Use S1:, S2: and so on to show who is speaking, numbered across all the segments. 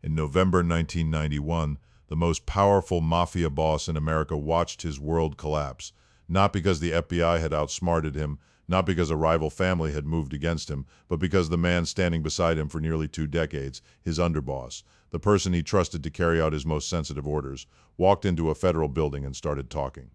S1: In November 1991, the most powerful mafia boss in America watched his world collapse, not because the FBI had outsmarted him, not because a rival family had moved against him, but because the man standing beside him for nearly 2 decades, his underboss, the person he trusted to carry out his most sensitive orders, walked into a federal building and started talking.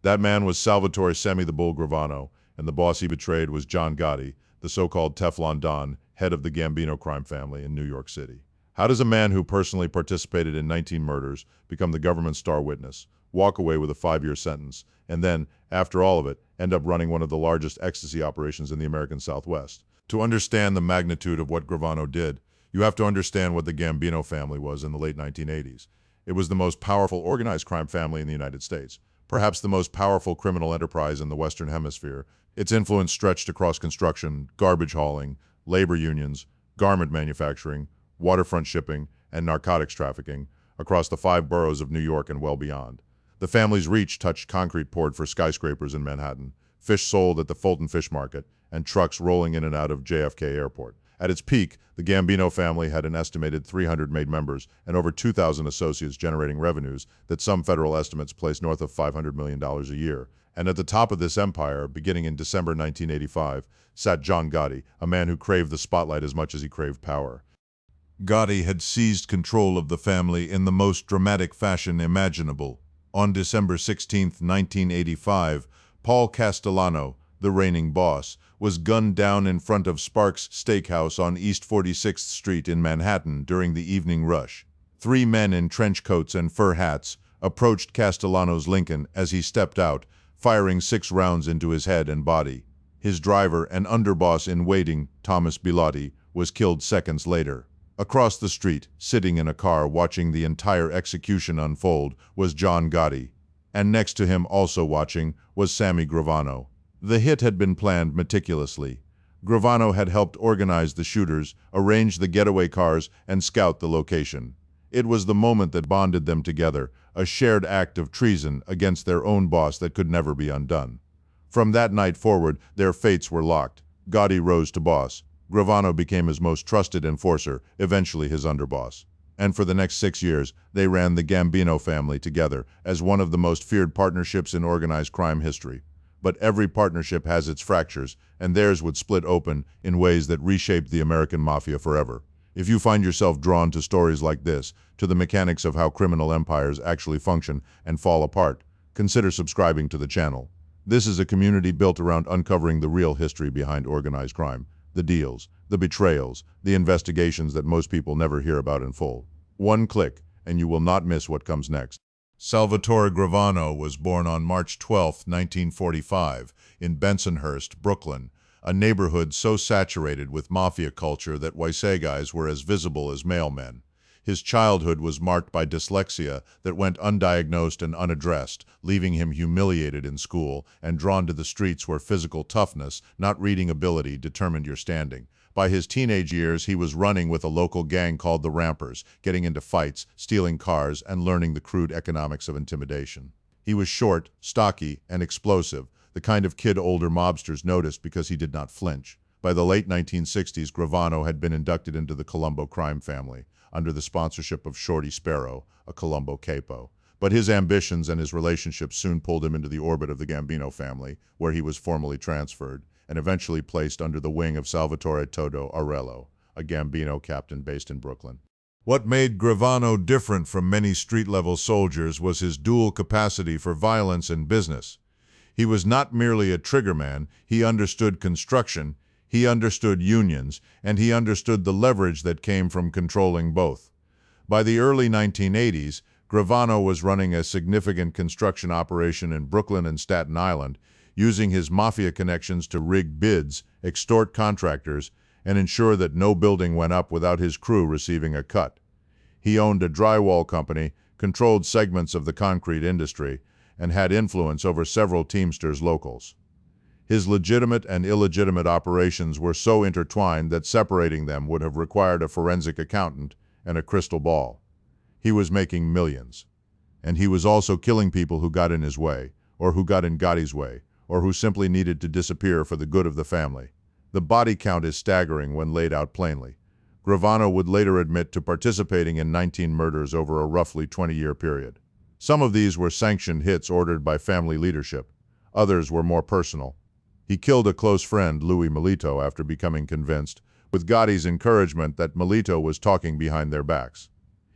S1: That man was Salvatore "Sammy the Bull" Gravano, and the boss he betrayed was John Gotti, the so-called Teflon Don, head of the Gambino crime family in New York City. How does a man who personally participated in 19 murders, become the government's star witness, walk away with a 5-year sentence, and then, after all of it, end up running one of the largest ecstasy operations in the American Southwest? To understand the magnitude of what Gravano did, you have to understand what the Gambino family was in the late 1980s. It was the most powerful organized crime family in the United States, perhaps the most powerful criminal enterprise in the Western Hemisphere. Its influence stretched across construction, garbage hauling, labor unions, garment manufacturing, waterfront shipping, and narcotics trafficking across the 5 boroughs of New York and well beyond. The family's reach touched concrete poured for skyscrapers in Manhattan, fish sold at the Fulton Fish Market, and trucks rolling in and out of JFK Airport. At its peak, the Gambino family had an estimated 300 made members and over 2,000 associates generating revenues that some federal estimates place north of $500 million a year. And at the top of this empire, beginning in December 1985, sat John Gotti, a man who craved the spotlight as much as he craved power. Gotti had seized control of the family in the most dramatic fashion imaginable. On December 16, 1985, Paul Castellano, the reigning boss, was gunned down in front of Sparks Steakhouse on East 46th Street in Manhattan during the evening rush. 3 men in trench coats and fur hats approached Castellano's Lincoln as he stepped out, firing 6 rounds into his head and body. His driver and underboss in waiting, Thomas Bilotti, was killed seconds later. Across the street, sitting in a car watching the entire execution unfold, was John Gotti. And next to him, also watching, was Sammy Gravano. The hit had been planned meticulously. Gravano had helped organize the shooters, arrange the getaway cars, and scout the location. It was the moment that bonded them together, a shared act of treason against their own boss that could never be undone. From that night forward, their fates were locked. Gotti rose to boss. Gravano became his most trusted enforcer, eventually his underboss. And for the next 6 years, they ran the Gambino family together as one of the most feared partnerships in organized crime history. But every partnership has its fractures, and theirs would split open in ways that reshaped the American Mafia forever. If you find yourself drawn to stories like this, to the mechanics of how criminal empires actually function and fall apart, consider subscribing to the channel. This is a community built around uncovering the real history behind organized crime, the deals, the betrayals, the investigations that most people never hear about in full. One click, and you will not miss what comes next. Salvatore Gravano was born on March 12, 1945, in Bensonhurst, Brooklyn, a neighborhood so saturated with mafia culture that white guys were as visible as mailmen. His childhood was marked by dyslexia that went undiagnosed and unaddressed, leaving him humiliated in school and drawn to the streets where physical toughness, not reading ability, determined your standing. By his teenage years, he was running with a local gang called the Rampers, getting into fights, stealing cars, and learning the crude economics of intimidation. He was short, stocky, and explosive, the kind of kid older mobsters noticed because he did not flinch. By the late 1960s, Gravano had been inducted into the Colombo crime family, under the sponsorship of Shorty Sparrow, a Colombo capo. But his ambitions and his relationships soon pulled him into the orbit of the Gambino family, where he was formally transferred, and eventually placed under the wing of Salvatore Toto Aurello, a Gambino captain based in Brooklyn. What made Gravano different from many street-level soldiers was his dual capacity for violence and business. He was not merely a triggerman, he understood construction, he understood unions, and he understood the leverage that came from controlling both. By the early 1980s, Gravano was running a significant construction operation in Brooklyn and Staten Island, using his mafia connections to rig bids, extort contractors, and ensure that no building went up without his crew receiving a cut. He owned a drywall company, controlled segments of the concrete industry, and had influence over several Teamsters locals. His legitimate and illegitimate operations were so intertwined that separating them would have required a forensic accountant and a crystal ball. He was making millions. And he was also killing people who got in his way, or who got in Gotti's way, or who simply needed to disappear for the good of the family. The body count is staggering when laid out plainly. Gravano would later admit to participating in 19 murders over a roughly 20-year period. Some of these were sanctioned hits ordered by family leadership. Others were more personal. He killed a close friend, Louis Melito, after becoming convinced, with Gotti's encouragement, that Melito was talking behind their backs.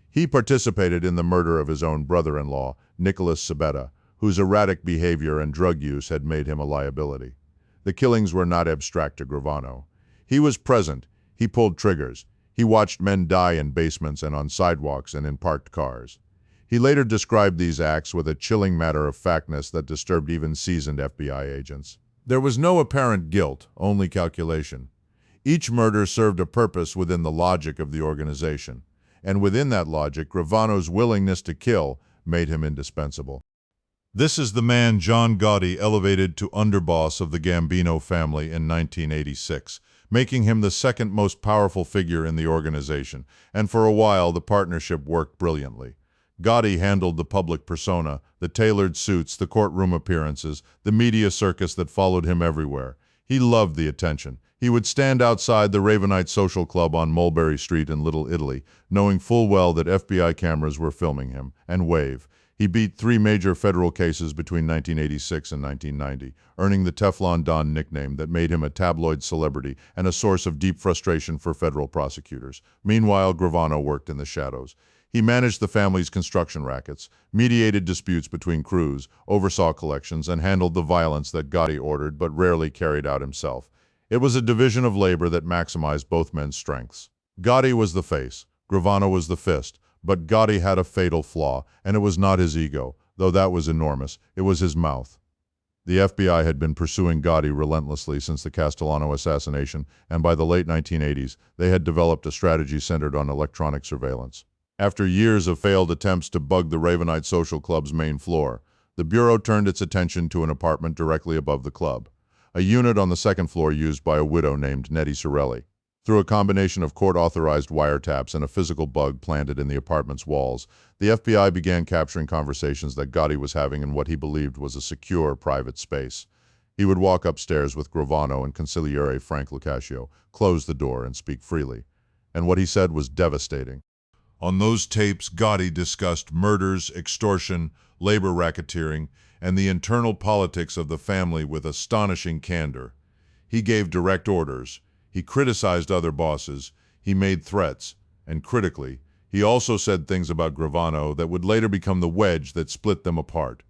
S1: He participated in the murder of his own brother-in-law, Nicholas Sabetta, whose erratic behavior and drug use had made him a liability. The killings were not abstract to Gravano. He was present. He pulled triggers. He watched men die in basements and on sidewalks and in parked cars. He later described these acts with a chilling matter-of-factness that disturbed even seasoned FBI agents. There was no apparent guilt, only calculation. Each murder served a purpose within the logic of the organization, and within that logic, Gravano's willingness to kill made him indispensable. This is the man John Gotti elevated to underboss of the Gambino family in 1986, making him the second most powerful figure in the organization, and for a while the partnership worked brilliantly. Gotti handled the public persona, the tailored suits, the courtroom appearances, the media circus that followed him everywhere. He loved the attention. He would stand outside the Ravenite Social Club on Mulberry Street in Little Italy, knowing full well that FBI cameras were filming him, and wave. He beat 3 major federal cases between 1986 and 1990, earning the Teflon Don nickname that made him a tabloid celebrity and a source of deep frustration for federal prosecutors. Meanwhile, Gravano worked in the shadows. He managed the family's construction rackets, mediated disputes between crews, oversaw collections, and handled the violence that Gotti ordered but rarely carried out himself. It was a division of labor that maximized both men's strengths. Gotti was the face, Gravano was the fist, but Gotti had a fatal flaw, and it was not his ego, though that was enormous, it was his mouth. The FBI had been pursuing Gotti relentlessly since the Castellano assassination, and by the late 1980s, they had developed a strategy centered on electronic surveillance. After years of failed attempts to bug the Ravenite Social Club's main floor, the Bureau turned its attention to an apartment directly above the club, a unit on the second floor used by a widow named Nettie Sorelli. Through a combination of court-authorized wiretaps and a physical bug planted in the apartment's walls, the FBI began capturing conversations that Gotti was having in what he believed was a secure, private space. He would walk upstairs with Gravano and consigliere Frank Lucascio, close the door, and speak freely. And what he said was devastating. On those tapes, Gotti discussed murders, extortion, labor racketeering, and the internal politics of the family with astonishing candor. He gave direct orders. He criticized other bosses, he made threats, and critically, he also said things about Gravano that would later become the wedge that split them apart.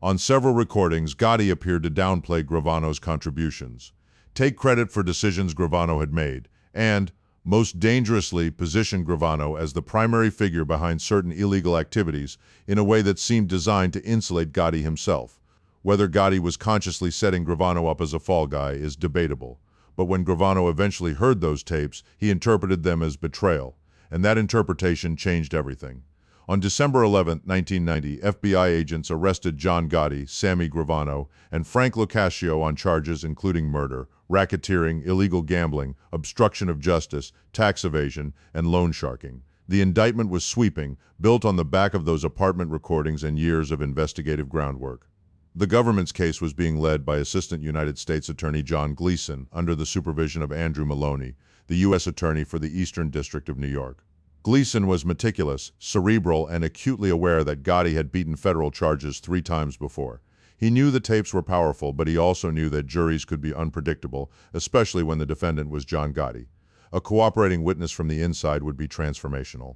S1: On several recordings, Gotti appeared to downplay Gravano's contributions, take credit for decisions Gravano had made, and, most dangerously, position Gravano as the primary figure behind certain illegal activities in a way that seemed designed to insulate Gotti himself. Whether Gotti was consciously setting Gravano up as a fall guy is debatable. But when Gravano eventually heard those tapes, he interpreted them as betrayal, and that interpretation changed everything. On December 11, 1990, FBI agents arrested John Gotti, Sammy Gravano, and Frank Lucascio on charges including murder, racketeering, illegal gambling, obstruction of justice, tax evasion, and loan sharking. The indictment was sweeping, built on the back of those apartment recordings and years of investigative groundwork. The government's case was being led by Assistant United States Attorney John Gleason under the supervision of Andrew Maloney, the U.S. Attorney for the Eastern District of New York. Gleason was meticulous, cerebral, and acutely aware that Gotti had beaten federal charges 3 times before. He knew the tapes were powerful, but he also knew that juries could be unpredictable, especially when the defendant was John Gotti. A cooperating witness from the inside would be transformational.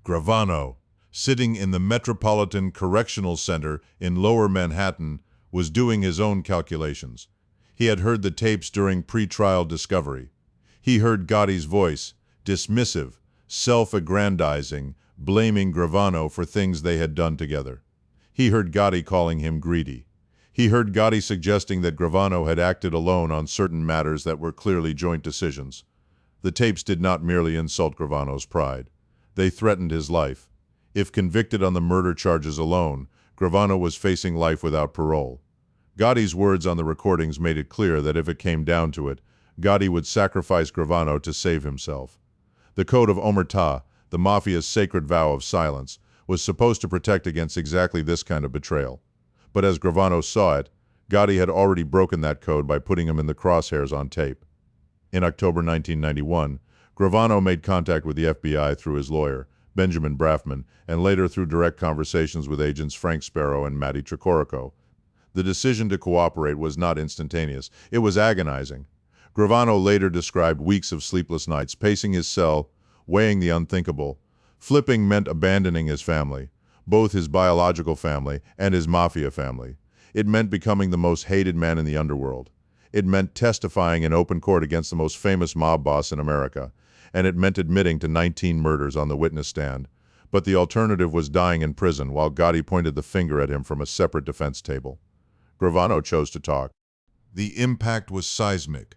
S1: Gravano, sitting in the Metropolitan Correctional Center in Lower Manhattan, was doing his own calculations. He had heard the tapes during pre-trial discovery. He heard Gotti's voice, dismissive, self-aggrandizing, blaming Gravano for things they had done together. He heard Gotti calling him greedy. He heard Gotti suggesting that Gravano had acted alone on certain matters that were clearly joint decisions. The tapes did not merely insult Gravano's pride. They threatened his life. If convicted on the murder charges alone, Gravano was facing life without parole. Gotti's words on the recordings made it clear that if it came down to it, Gotti would sacrifice Gravano to save himself. The code of omertà, the Mafia's sacred vow of silence, was supposed to protect against exactly this kind of betrayal. But as Gravano saw it, Gotti had already broken that code by putting him in the crosshairs on tape. In October 1991, Gravano made contact with the FBI through his lawyer, Benjamin Brafman, and later through direct conversations with agents Frank Sparrow and Matty Tricorico. The decision to cooperate was not instantaneous. It was agonizing. Gravano later described weeks of sleepless nights, pacing his cell, weighing the unthinkable. Flipping meant abandoning his family, both his biological family and his Mafia family. It meant becoming the most hated man in the underworld. It meant testifying in open court against the most famous mob boss in America. And it meant admitting to 19 murders on the witness stand. But the alternative was dying in prison while Gotti pointed the finger at him from a separate defense table. Gravano chose to talk. The impact was seismic.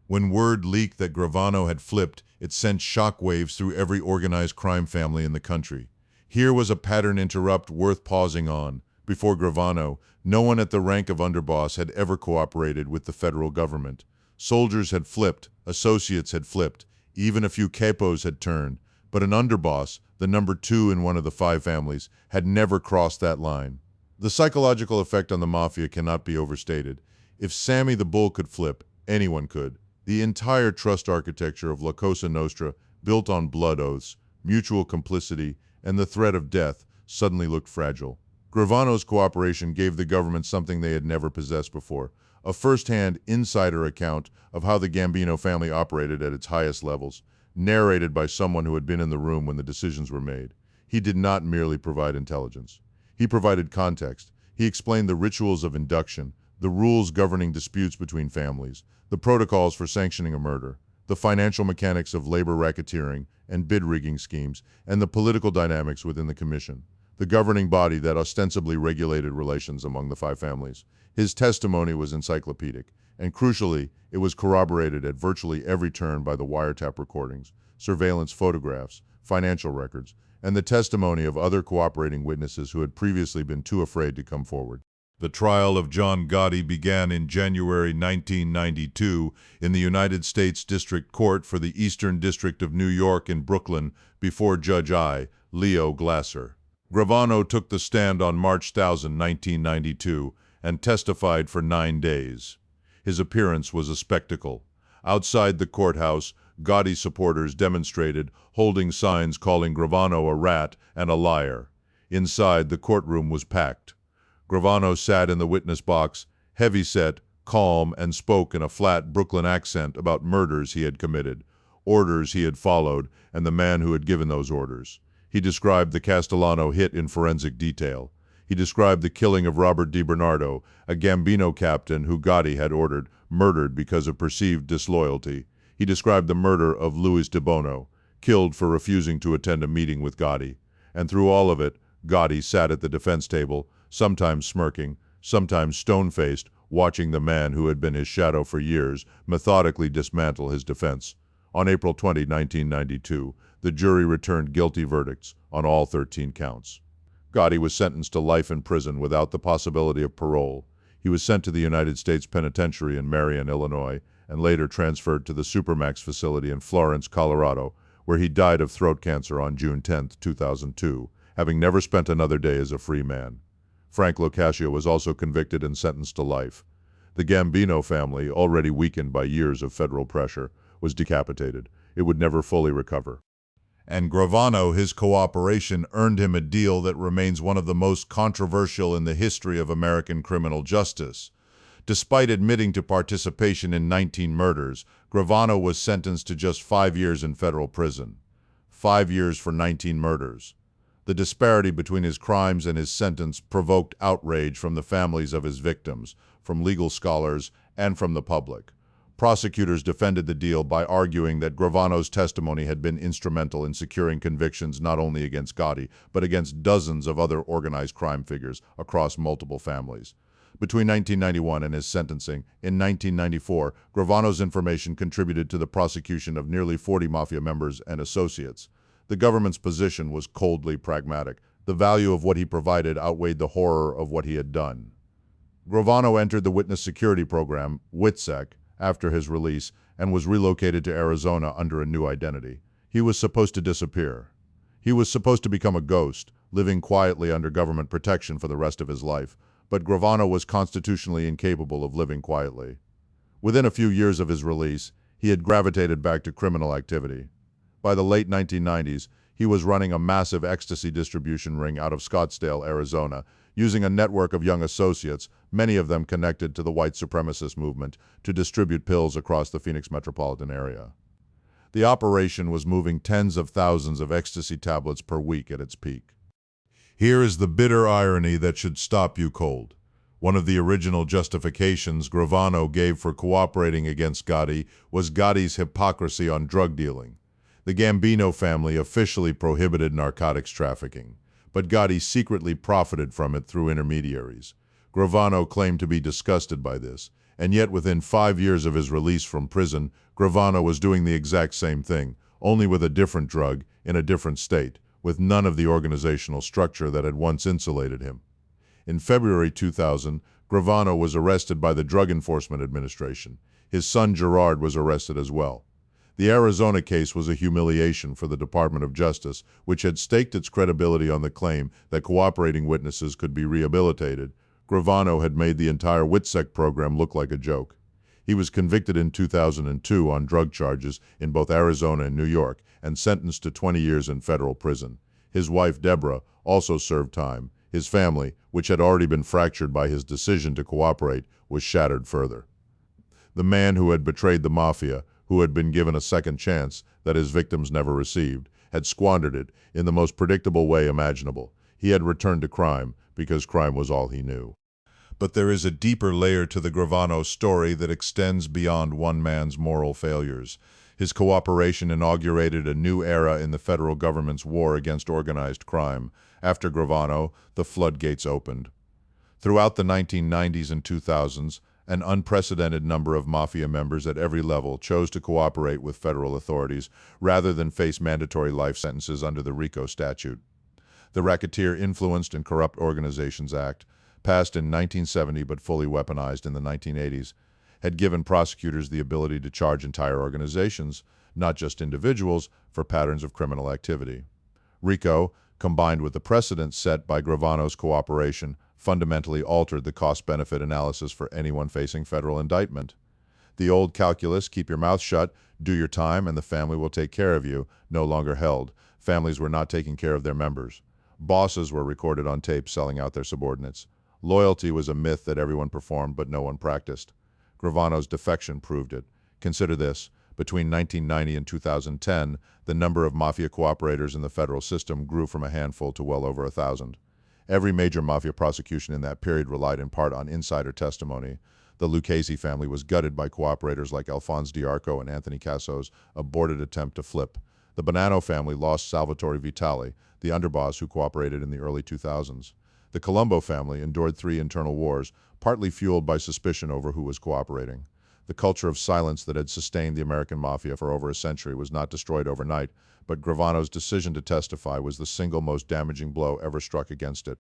S1: When word leaked that Gravano had flipped, it sent shockwaves through every organized crime family in the country. Here was a pattern interrupt worth pausing on. Before Gravano, no one at the rank of underboss had ever cooperated with the federal government. Soldiers had flipped, associates had flipped, even a few capos had turned, but an underboss, the number 2 in one of the 5 families, had never crossed that line. The psychological effect on the Mafia cannot be overstated. If Sammy the Bull could flip, anyone could. The entire trust architecture of La Cosa Nostra, built on blood oaths, mutual complicity, and the threat of death, suddenly looked fragile. Gravano's cooperation gave the government something they had never possessed before, a first-hand insider account of how the Gambino family operated at its highest levels, narrated by someone who had been in the room when the decisions were made. He did not merely provide intelligence. He provided context. He explained the rituals of induction, the rules governing disputes between families, the protocols for sanctioning a murder, the financial mechanics of labor racketeering and bid rigging schemes, and the political dynamics within the commission, the governing body that ostensibly regulated relations among the 5 families. His testimony was encyclopedic, and crucially, it was corroborated at virtually every turn by the wiretap recordings, surveillance photographs, financial records, and the testimony of other cooperating witnesses who had previously been too afraid to come forward. The trial of John Gotti began in January 1992 in the United States District Court for the Eastern District of New York in Brooklyn before Judge I. Leo Glasser. Gravano took the stand on March 1000, 1992, and testified for 9 days. His appearance was a spectacle. Outside the courthouse, Gotti supporters demonstrated, holding signs calling Gravano a rat and a liar. Inside, the courtroom was packed. Gravano sat in the witness box, heavy-set, calm, and spoke in a flat Brooklyn accent about murders he had committed, orders he had followed, and the man who had given those orders. He described the Castellano hit in forensic detail. He described the killing of Robert DiBernardo, a Gambino captain who Gotti had ordered murdered because of perceived disloyalty. He described the murder of Luis de Bono, killed for refusing to attend a meeting with Gotti. And through all of it, Gotti sat at the defense table, sometimes smirking, sometimes stone-faced, watching the man who had been his shadow for years methodically dismantle his defense. On April 20, 1992, the jury returned guilty verdicts on all 13 counts. Gotti was sentenced to life in prison without the possibility of parole. He was sent to the United States Penitentiary in Marion, Illinois, and later transferred to the Supermax facility in Florence, Colorado, where he died of throat cancer on June 10, 2002, having never spent another day as a free man. Frank Locascio was also convicted and sentenced to life. The Gambino family, already weakened by years of federal pressure, was decapitated. It would never fully recover. And Gravano, his cooperation, earned him a deal that remains one of the most controversial in the history of American criminal justice. Despite admitting to participation in 19 murders, Gravano was sentenced to just 5 years in federal prison. 5 years for 19 murders. The disparity between his crimes and his sentence provoked outrage from the families of his victims, from legal scholars, and from the public. Prosecutors defended the deal by arguing that Gravano's testimony had been instrumental in securing convictions not only against Gotti, but against dozens of other organized crime figures across multiple families. Between 1991 and his sentencing, in 1994, Gravano's information contributed to the prosecution of nearly 40 Mafia members and associates. The government's position was coldly pragmatic. The value of what he provided outweighed the horror of what he had done. Gravano entered the Witness Security Program, WITSEC, after his release, and was relocated to Arizona under a new identity. He was supposed to disappear. He was supposed to become a ghost, living quietly under government protection for the rest of his life, but Gravano was constitutionally incapable of living quietly. Within a few years of his release, he had gravitated back to criminal activity. By the late 1990s, he was running a massive ecstasy distribution ring out of Scottsdale, Arizona, using a network of young associates, many of them connected to the white supremacist movement, to distribute pills across the Phoenix metropolitan area. The operation was moving tens of thousands of ecstasy tablets per week at its peak. Here is the bitter irony that should stop you cold. One of the original justifications Gravano gave for cooperating against Gotti was Gotti's hypocrisy on drug dealing. The Gambino family officially prohibited narcotics trafficking, but Gotti secretly profited from it through intermediaries. Gravano claimed to be disgusted by this, and yet within 5 years of his release from prison, Gravano was doing the exact same thing, only with a different drug, in a different state, with none of the organizational structure that had once insulated him. In February 2000, Gravano was arrested by the Drug Enforcement Administration. His son Gerard was arrested as well. The Arizona case was a humiliation for the Department of Justice, which had staked its credibility on the claim that cooperating witnesses could be rehabilitated. Gravano had made the entire WITSEC program look like a joke. He was convicted in 2002 on drug charges in both Arizona and New York and sentenced to 20 years in federal prison. His wife, Deborah, also served time. His family, which had already been fractured by his decision to cooperate, was shattered further. The man who had betrayed the Mafia, who had been given a second chance that his victims never received, had squandered it in the most predictable way imaginable. He had returned to crime because crime was all he knew. But there is a deeper layer to the Gravano story that extends beyond one man's moral failures. His cooperation inaugurated a new era in the federal government's war against organized crime. After Gravano, the floodgates opened. Throughout the 1990s and 2000s, an unprecedented number of Mafia members at every level chose to cooperate with federal authorities rather than face mandatory life sentences under the RICO statute. The Racketeer Influenced and Corrupt Organizations Act, passed in 1970 but fully weaponized in the 1980s, had given prosecutors the ability to charge entire organizations, not just individuals, for patterns of criminal activity. RICO, combined with the precedent set by Gravano's cooperation, fundamentally altered the cost-benefit analysis for anyone facing federal indictment. The old calculus, keep your mouth shut, do your time, and the family will take care of you, no longer held. Families were not taking care of their members. Bosses were recorded on tape selling out their subordinates. Loyalty was a myth that everyone performed but no one practiced. Gravano's defection proved it. Consider this. Between 1990 and 2010, the number of Mafia cooperators in the federal system grew from a handful to well over 1,000. Every major Mafia prosecution in that period relied in part on insider testimony. The Lucchese family was gutted by cooperators like Alphonse D'Arco and Anthony Casso's aborted attempt to flip. The Bonanno family lost Salvatore Vitali, the underboss who cooperated in the early 2000s. The Colombo family endured 3 internal wars, partly fueled by suspicion over who was cooperating. The culture of silence that had sustained the American Mafia for over a century was not destroyed overnight, but Gravano's decision to testify was the single most damaging blow ever struck against it.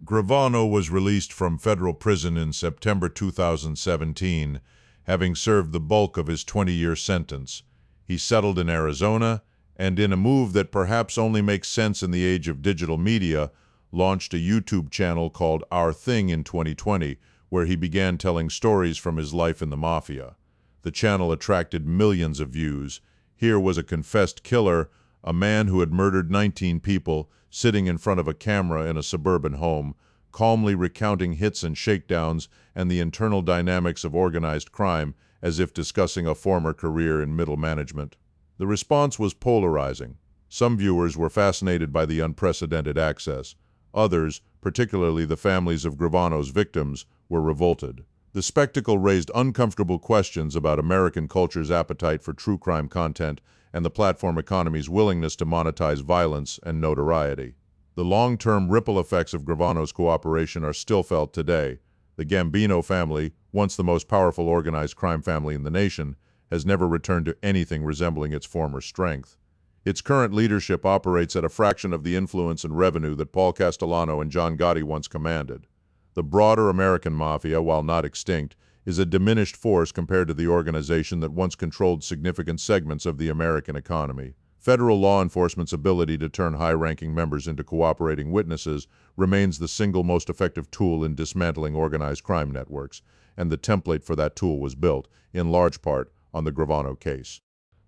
S1: Gravano was released from federal prison in September 2017, having served the bulk of his 20-year sentence. He settled in Arizona, and in a move that perhaps only makes sense in the age of digital media, launched a YouTube channel called Our Thing in 2020, where he began telling stories from his life in the Mafia. The channel attracted millions of views. Here was a confessed killer, a man who had murdered 19 people, sitting in front of a camera in a suburban home, calmly recounting hits and shakedowns and the internal dynamics of organized crime as if discussing a former career in middle management. The response was polarizing. Some viewers were fascinated by the unprecedented access. Others, particularly the families of Gravano's victims, were revolted. The spectacle raised uncomfortable questions about American culture's appetite for true crime content and the platform economy's willingness to monetize violence and notoriety. The long-term ripple effects of Gravano's cooperation are still felt today. The Gambino family, once the most powerful organized crime family in the nation, has never returned to anything resembling its former strength. Its current leadership operates at a fraction of the influence and revenue that Paul Castellano and John Gotti once commanded. The broader American Mafia, while not extinct, is a diminished force compared to the organization that once controlled significant segments of the American economy. Federal law enforcement's ability to turn high-ranking members into cooperating witnesses remains the single most effective tool in dismantling organized crime networks, and the template for that tool was built, in large part, on the Gravano case.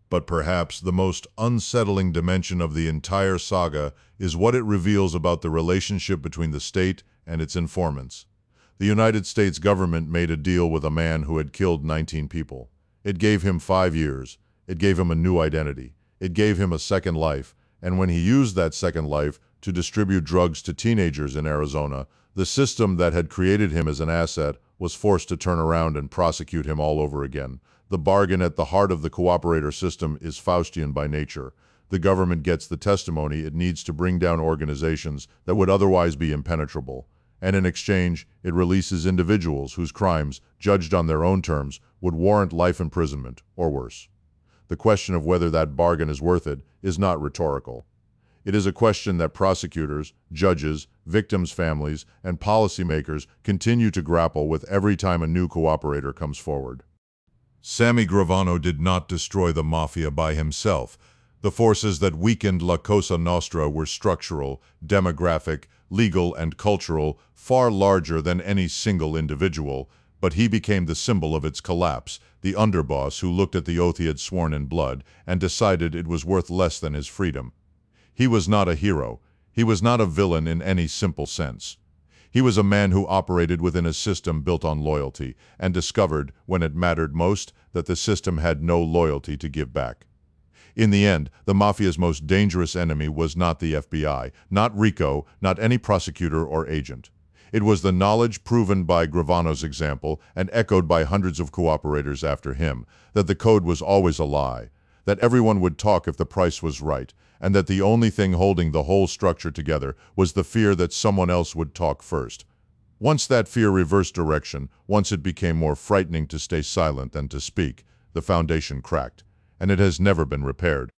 S1: But perhaps the most unsettling dimension of the entire saga is what it reveals about the relationship between the state and its informants. The United States government made a deal with a man who had killed 19 people. It gave him 5 years. It gave him a new identity. It gave him a second life. And when he used that second life to distribute drugs to teenagers in Arizona, the system that had created him as an asset was forced to turn around and prosecute him all over again. The bargain at the heart of the cooperator system is Faustian by nature. The government gets the testimony it needs to bring down organizations that would otherwise be impenetrable. And in exchange, it releases individuals whose crimes, judged on their own terms, would warrant life imprisonment, or worse. The question of whether that bargain is worth it is not rhetorical. It is a question that prosecutors, judges, victims' families, and policymakers continue to grapple with every time a new cooperator comes forward. Sammy Gravano did not destroy the Mafia by himself. The forces that weakened La Cosa Nostra were structural, demographic, legal, and cultural, far larger than any single individual, but he became the symbol of its collapse, the underboss who looked at the oath he had sworn in blood and decided it was worth less than his freedom. He was not a hero. He was not a villain in any simple sense. He was a man who operated within a system built on loyalty and discovered, when it mattered most, that the system had no loyalty to give back. In the end, the Mafia's most dangerous enemy was not the FBI, not Rico, not any prosecutor or agent. It was the knowledge proven by Gravano's example and echoed by hundreds of cooperators after him, that the code was always a lie, that everyone would talk if the price was right, and that the only thing holding the whole structure together was the fear that someone else would talk first. Once that fear reversed direction, once it became more frightening to stay silent than to speak, the foundation cracked, and it has never been repaired.